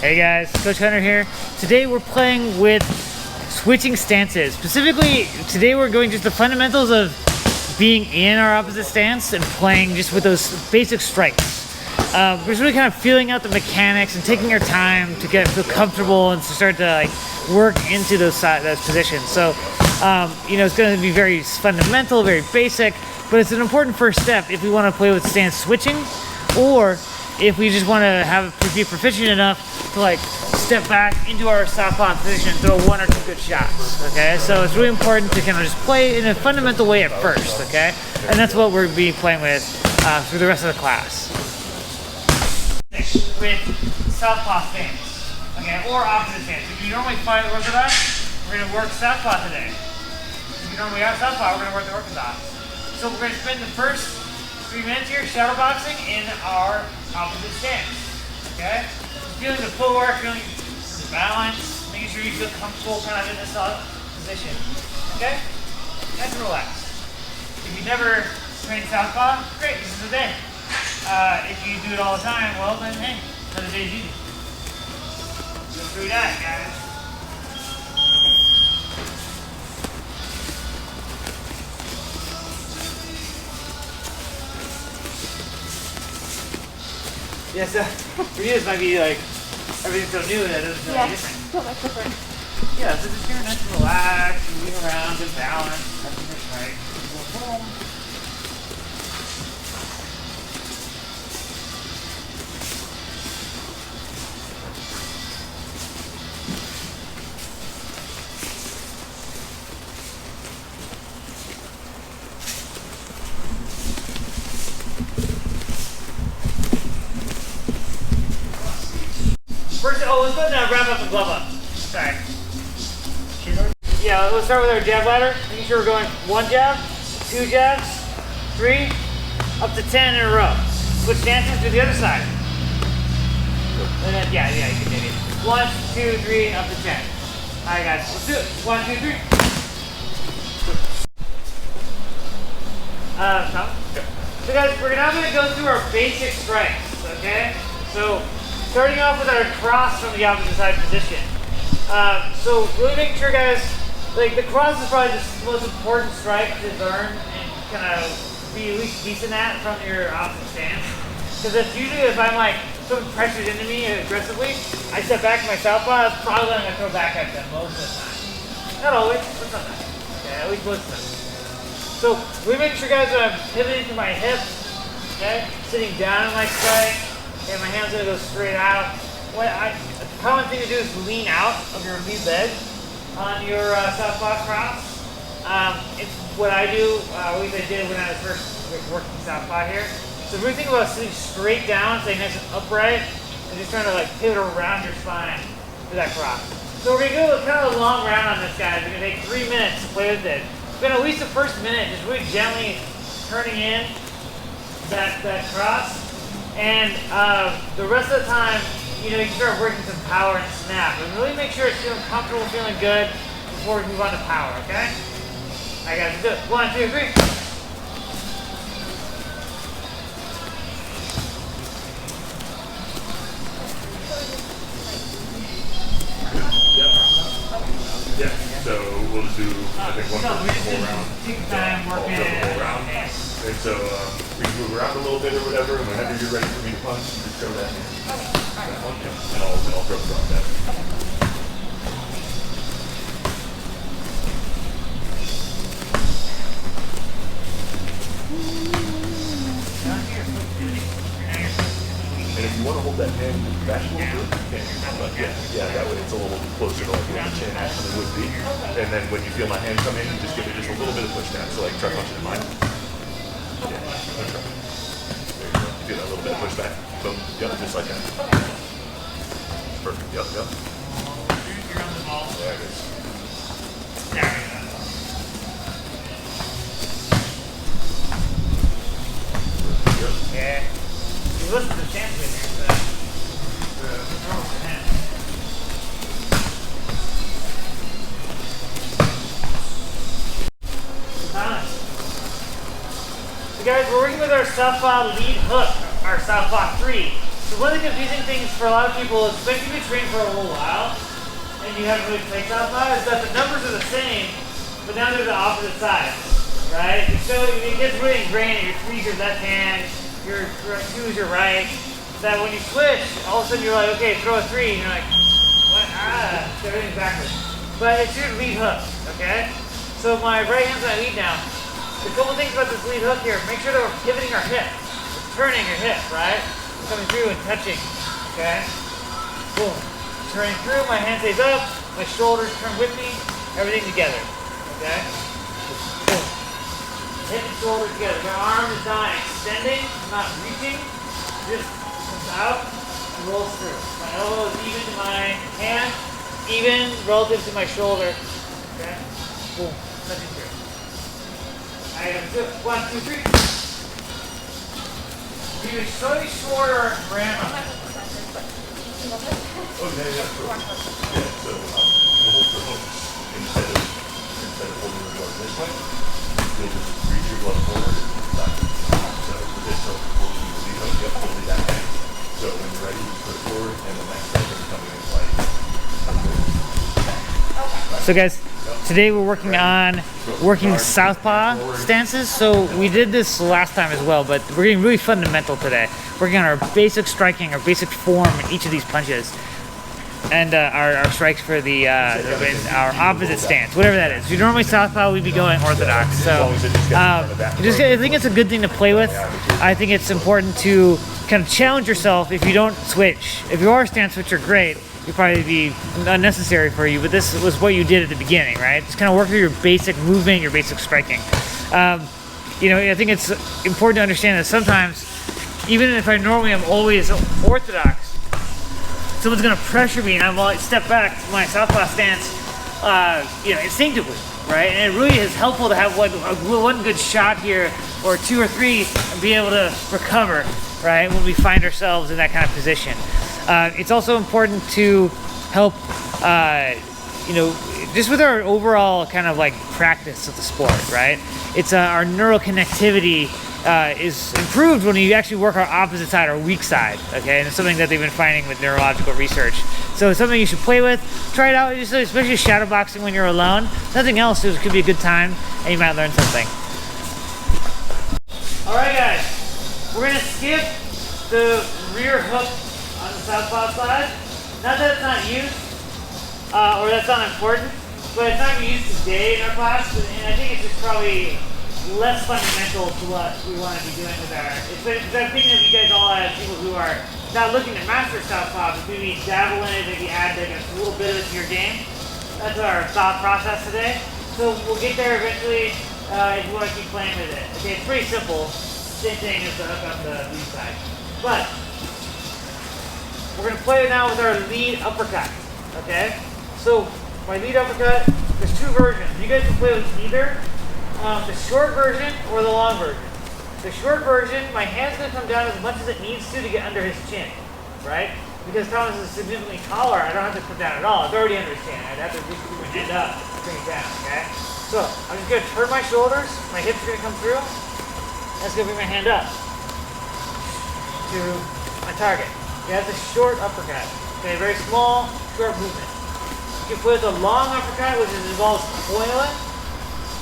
Hey guys, Coach Hunter here. Today we're playing with switching stances. Specifically, today we're going just the fundamentals of being in our opposite stance and playing just with those basic strikes. We're just really kind of feeling out the mechanics and taking our time to feel comfortable and to start to like work into those positions. So, you know, it's going to be very fundamental, very basic, but it's an important first step if we want to play with stance switching, or if we just want to be proficient enough to like step back into our southpaw position and throw one or two good shots, okay? So it's really important to kind of just play in a fundamental way at first, okay? And that's what we're be playing with through the rest of the class. With southpaw stance, okay, or opposite stance. If you normally fight the orthodox, we're going to work southpaw today. If you normally have southpaw, we're going to work the orthodox. So we're going to spend the first 3 minutes here shadow boxing in our opposite stance, okay? Feeling the footwork, feeling the balance, making sure you feel comfortable kind of in this position, okay? Nice and relaxed. If you never trained southpaw, great, this is the day. If you do it all the time, well then, hey, another day's easy. Just do that, guys. Yeah, so for you this might be like everything's so new that it doesn't feel any different. So much different. Yeah, so just here, nice and relaxed, moving around, good balance, everything's right. Go home. First, let's go now wrap up the glove up. Sorry. Yeah, let's start with our jab ladder. Making sure we're going 1 jab, 2 jabs, 3, up to 10 in a row. Switch stances to the other side. And then, yeah, you can do it. 1, 2, 3, up to 10. Alright guys, let's do it. 1, 2, 3. So guys, we're now going to go through our basic strikes, okay? So, starting off with our cross from the opposite side position. So really make sure, guys, like the cross is probably the most important strike to learn and kind of be at least decent at from your opposite stance. Because it's usually if I'm like, someone pressures into me aggressively, I step back to my southpaw, that's probably what I'm going to throw back at them most of the time. Not always, but sometimes. Okay, at least most of the time. So really make sure, guys, that I'm pivoting to my hips, okay? Sitting down in my strike. Okay, my hand's gonna go straight out. A common thing to do is lean out of your lead leg on your southpaw cross. It's what I do, at least I did when I was first working southpaw here. So really think about sitting straight down, staying nice and upright, and just trying to like pivot around your spine for that cross. So we're gonna go kind of a long round on this, guys. We're gonna take 3 minutes to play with it. Spend at least the first minute just really gently turning in that cross. And the rest of the time, you know, you can start working some power and snap. But really make sure it's feeling comfortable, feeling good before we move on to power, okay? Alright guys, let's do it. 1, 2, 3. Yeah, so we'll just do, I think, one we just whole round. Take time working it. Whole round. And so we can move around a little bit or whatever, and whenever you're ready for me to punch, you just throw that in. That one, yeah. And I'll throw that. And if you want to hold that hand back a little bit, you can. But yeah, that way it's a little closer to like where the chin actually would be. And then when you feel my hand come in, you just give it just a little bit of push down. So like try punching in mine. Yeah, that's right. There you go. You feel that little bit of push back. Boom. Yep, just like that. Perfect. Yep. You're on the ball. There it is. There we go. Yep. Yeah. You listen to the chants in here, so it's normal for him. So guys, we're working with our southpaw lead hook, our southpaw 3. So one of the confusing things for a lot of people, especially if you train for a little while and you haven't really played southpaw, is that the numbers are the same, but now they're the opposite sides, right? So it gets really ingrained. Your 3's your left hand, your 2's your right. That when you switch, all of a sudden you're like, okay, throw a 3, and you're like, what? Everything's backwards. But it's your lead hook, okay? So my right hand's my lead now. The couple things about this lead hook here, make sure that we're pivoting our hip. We're turning your hip, right? Coming through and touching, okay? Boom. Turning through, my hand stays up, my shoulders turn with me, everything together, okay? Boom. Hip and shoulder together. My arm is not extending, not reaching, just comes out and rolls through. My elbow is even to my hand, even relative to my shoulder, okay? Boom, touching through. Alright, let's do it. 1, 2, 3. Even slightly shorter ramp. Oh, yeah, sure. Yeah, so we'll hold the hooks instead of holding the glove this way. You'll just reach your glove forward and back. So with this hook, we'll do the lead hook, yep, hold it that way. So when you're ready, you put it forward, and the next step is coming in like. So guys, today we're working on southpaw stances. So we did this last time as well, but we're getting really fundamental today. Working on our basic striking, our basic form in each of these punches, and our strikes for the our opposite stance, whatever that is. If you're normally southpaw, we'd be going orthodox. So I think it's a good thing to play with. I think it's important to kind of challenge yourself if you don't switch. If you are a stance switcher, great. It'd probably be unnecessary for you, but this was what you did at the beginning, right? Just kind of work through your basic movement, your basic striking. You know, I think it's important to understand that sometimes, even if I normally am always orthodox, someone's going to pressure me and I'm like step back to my southpaw stance, you know, instinctively, right? And it really is helpful to have one good shot here, or 2 or 3, and be able to recover, right, when we find ourselves in that kind of position. It's also important to help, you know, just with our overall kind of like practice of the sport, right? It's our neural connectivity is improved when you actually work our opposite side, our weak side, okay? And it's something that they've been finding with neurological research. So it's something you should play with. Try it out, especially shadow boxing when you're alone. Nothing else, it could be a good time, and you might learn something. All right, guys, we're gonna skip the rear hook on the southpaw side. Not that it's not used, or that's not important, but it's not being used today in our class, and I think it's just probably less fundamental to what we want to be doing with our, because I'm thinking of you guys all as people who are not looking to master southpaw, but maybe dabble in it, maybe add like a little bit of it to your game. That's our thought process today. So we'll get there eventually if you want to keep playing with it. Okay, it's pretty simple. Same thing as the hook on the lead side. But we're going to play it now with our lead uppercut, okay? So my lead uppercut, there's 2 versions. You guys can play with either the short version or the long version. The short version, my hand's going to come down as much as it needs to get under his chin, right? Because Thomas is significantly taller, I don't have to come down at all. It's already under his chin. I'd have to reach my hand up to bring it down, okay? So I'm just going to turn my shoulders, my hips are going to come through. That's going to bring my hand up to my target. Okay, that's a short uppercut. Okay, very small, short movement. You can put a long uppercut, which involves coiling,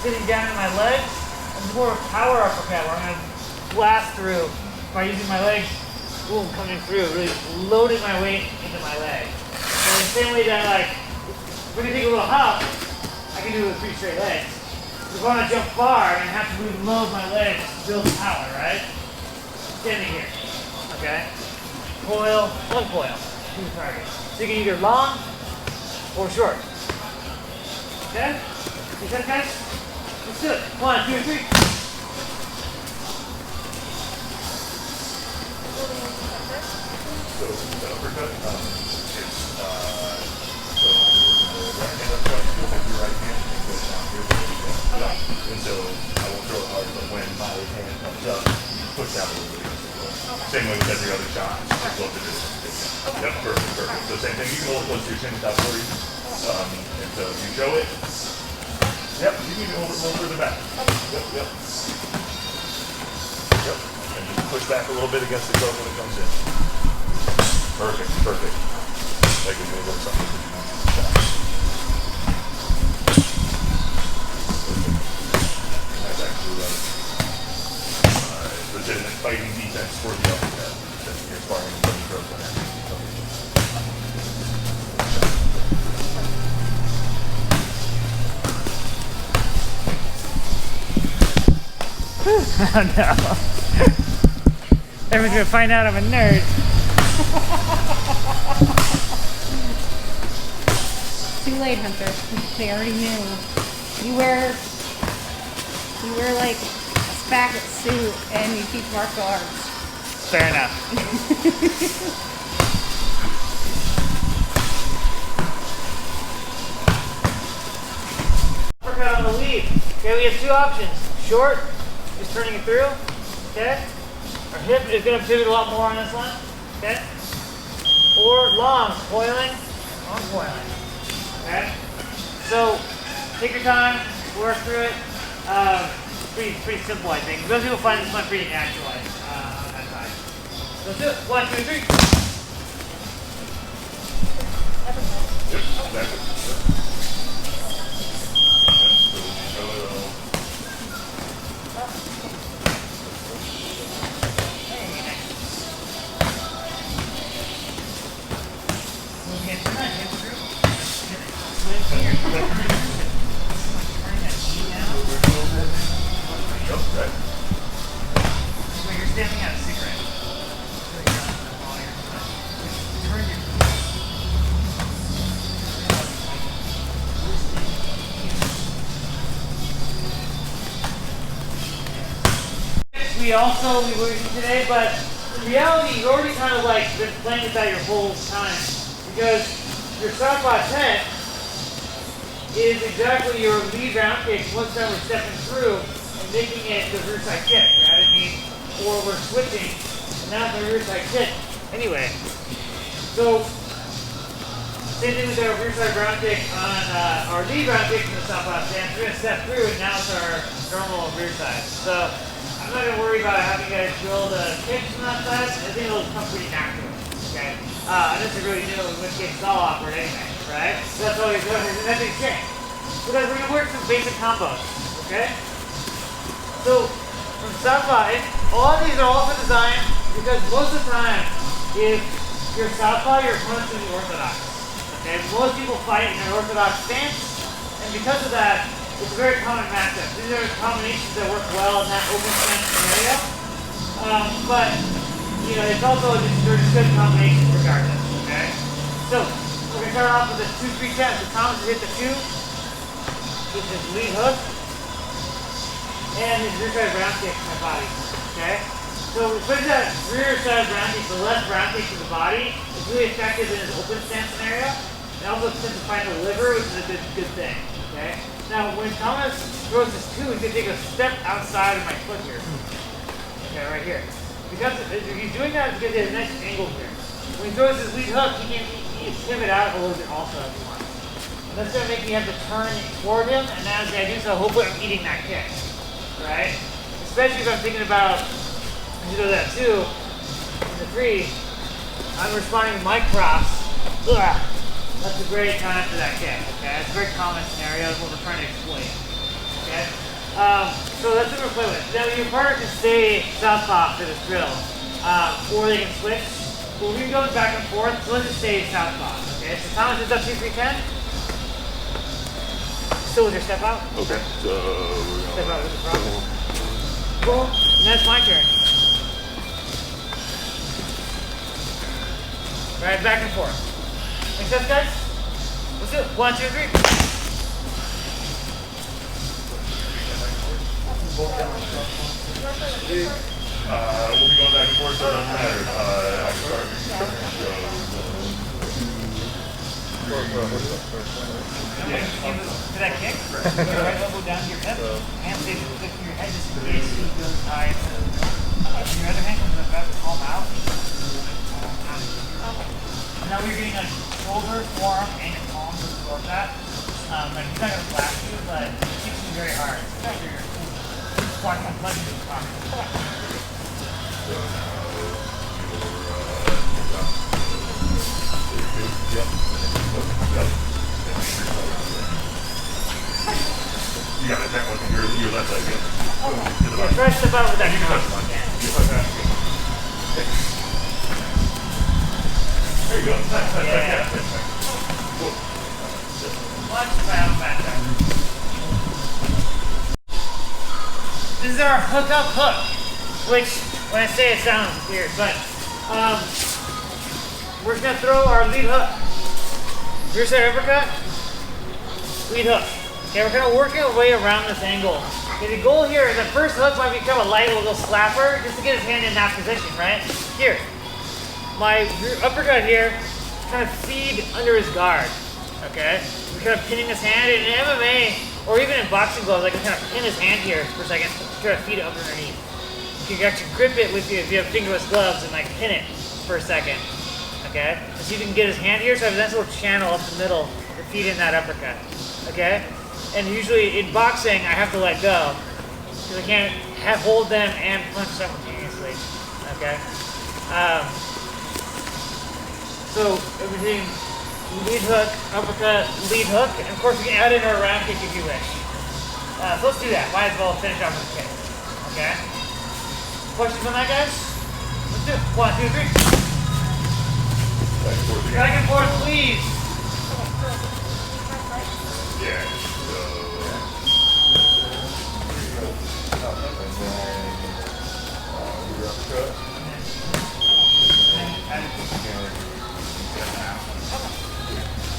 sitting down in my legs, and more of a power uppercut where I'm going to blast through by using my legs, boom, coming through, really loading my weight into my leg. So in the same way that if we're going to take a little hop, I can do it with 3 straight legs. If I want to jump far, I'm going to have to really load my legs to build power, right? Standing here, okay? Coil, one coil, 2 targets. So you can either long or short. Okay? You got it, guys? Let's do it. 1, 2, 3. So the uppercut, it's so the right hand uppercut, you'll have your right hand and go down here. Okay. And so I won't throw it hard, but when my hand comes up, you push down a little bit against the floor. Okay. Same way with every other shot. Just go to this. Okay. Yep, perfect. So same thing. You can hold it close to your chin without worries. And so if you show it, yep, you can even hold it a little further back. Okay. Yep. And just push back a little bit against the glove when it comes in. Perfect, perfect. That gives me a little something to do. That's actually like legitimate fighting defense for the uppercut. That's when you're sparring when you throw that. Oh no. Everyone's gonna find out I'm a nerd. Too late, Hunter. They already knew. You wear like a spacket suit and you teach martial arts. Fair enough. Uppercut on the lead. Okay, we have two options. Short, just turning it through. Okay. Our hip is going to pivot a lot more on this one. Okay. Or long, coiling, long coiling. Okay. So take your time, work through it. Pretty simple, I think. Most people find this one pretty natural on that side. Let's do it. 1, 2, 3. Yep, exactly. We were using today, but in reality, you've already kind of like been playing with that your whole time, because your southpaw 10 is exactly your lead round kick once that we're stepping through and making it the rear side kick, right? I mean, or we're switching, and now it's the rear side kick. Anyway, so same thing with our rear side ground kick on our lead round kick in the southpaw 10. We're going to step through, and now it's our normal rear side. So I'm not going to worry about having you guys drill the kicks from that side. I think it'll come pretty natural, okay? And this is really new in which case it's all awkward anyway, right? So that's all you're doing, and nothing's changed. Because we're going to work some basic combos, okay? So, from southpaw, all of these are also designed because most of the time, if you're southpaw, your opponent's going to be orthodox, okay? Most people fight in an orthodox stance, and because of that, it's a very common matchup. These are combinations that work well in that open stance scenario. But, you know, it's also they're just good combinations regardless, okay? So, we're going to start off with a 2-3 10. So Thomas has hit the 2 with his lead hook and his rear side round kick to my body, okay? So, especially that rear side round kick, the left round kick to the body, is really effective in his open stance scenario. It also tends to find the liver, which is a good thing, okay? Now, when Thomas throws his 2, he's going to take a step outside of my foot here. Okay, right here. Because if he's doing that, it's going to get a nice angle here. When he throws his lead hook, he can pivot out a little bit also if he wants. And that's going to make me have to turn toward him, and now as I do so, hopefully I'm eating that kick. Right? Especially if I'm thinking about, you know, that 2 and the 3, I'm responding with my cross. Ugh. That's a great time for that kick, okay? It's a very common scenario, what we're trying to exploit, okay? So that's what we're playing with. Now, your partner can stay southpaw for this drill, or they can switch. But we're going back and forth, so let's just stay southpaw, okay? So Thomas is up 2-3-10. Still with your step out. Okay, so we're Step out with the problem. Cool, and that's my turn. All right, back and forth. Make sense, guys? Let's do it. 1, 2, 3. We'll be going back and forth, so it doesn't matter. I can start. For that kick, put your right elbow down to your hip, hand stays close to your head just in case he goes high. Your other hand comes up, palm out. Now we're getting a shoulder, forearm, and your palm to absorb that. Like he's not going to blast you, but it keeps you very hard. Especially your squatting and punching to the top. Yep. Yep. You got it. That one. Your left leg. Yeah. Yeah, try to step out with that cross. There you go. Yeah. Cool. Watch the back there. This is our hook up hook, which when I say it sounds weird, but we're just gonna throw our lead hook. Rear side uppercut, lead hook. Okay, we're kind of working our way around this angle. Okay, the goal here is the first hook might become a light little slapper just to get his hand in that position, right? Here, my uppercut here, kind of feed under his guard. Okay, we're kind of pinning his hand. In MMA or even in boxing gloves, I can kind of pin his hand here for a second, try to feed it up underneath. You can actually grip it with you if you have fingerless gloves and like pin it for a second. Okay, so you can get his hand here, so I have a nice little channel up the middle to feed in that uppercut. Okay, and usually in boxing I have to let go because I can't hold them and punch simultaneously. Okay, so everything. Lead hook, uppercut, lead hook, and of course we can add in our round kick if you wish. So let's do that. Might as well finish off with the kick. Okay? Questions on that, guys? Let's do it. 1, 2, 3. Back and forth, please. Yeah.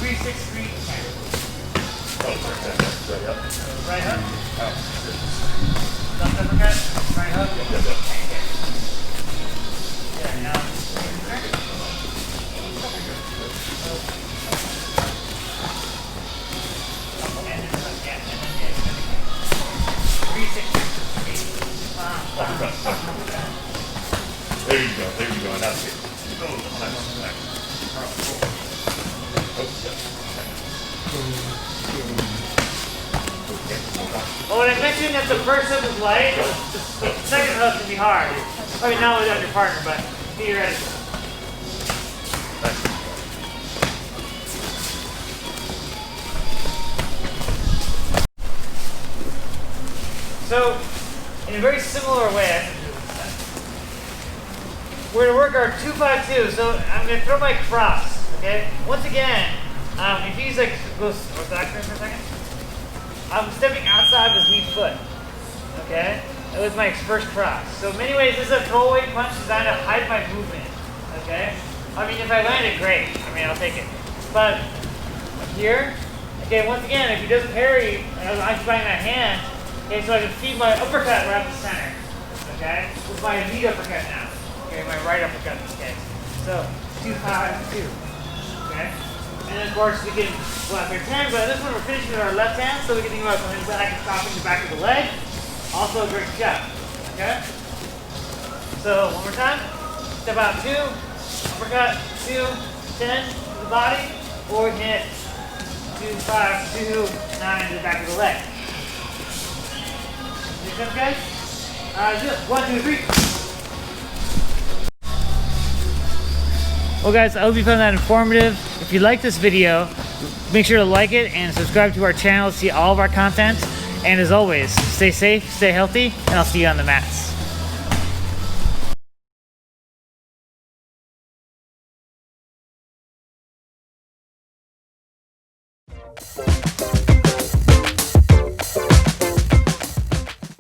Three, 6, 3, 10. Right hook. Left uppercut. Right hook. Yeah, now. Three, 6, 3. There you go, and that's it. Well, when I mentioned that the first hook is light, the second hook can be hard. Probably not without your partner, but be ready. So, in a very similar way, we're going to work our 2-5-2. So I'm going to throw my cross. Okay. Once again, if he's like goes back for a second, I'm stepping outside of his lead foot. Okay. That was my first cross. So in many ways, this is a throwaway punch designed to hide my movement. Okay. I mean, if I land it, great. I mean, I'll take it. But here, okay. Once again, if he doesn't parry, I'm occupying that hand. Okay, so I can feed my uppercut right up the center. Okay, with my lead uppercut now. Okay, my right uppercut in this case. So 2-5-2. Okay, and then of course we can go after 10, but this one we're finishing with our left hand, so we can think about coming back and stopping the back of the leg. Also a great shot. Okay, so one more time. Step out 2, uppercut 2, 10 to the body, or hit 2-5-2, 9 to the back of the leg. Make sense, guys? Do it. 1, 2, 3. Well, guys, I hope you found that informative. If you like this video, make sure to like it and subscribe to our channel to see all of our content. And as always, stay safe, stay healthy, and I'll see you on the mats.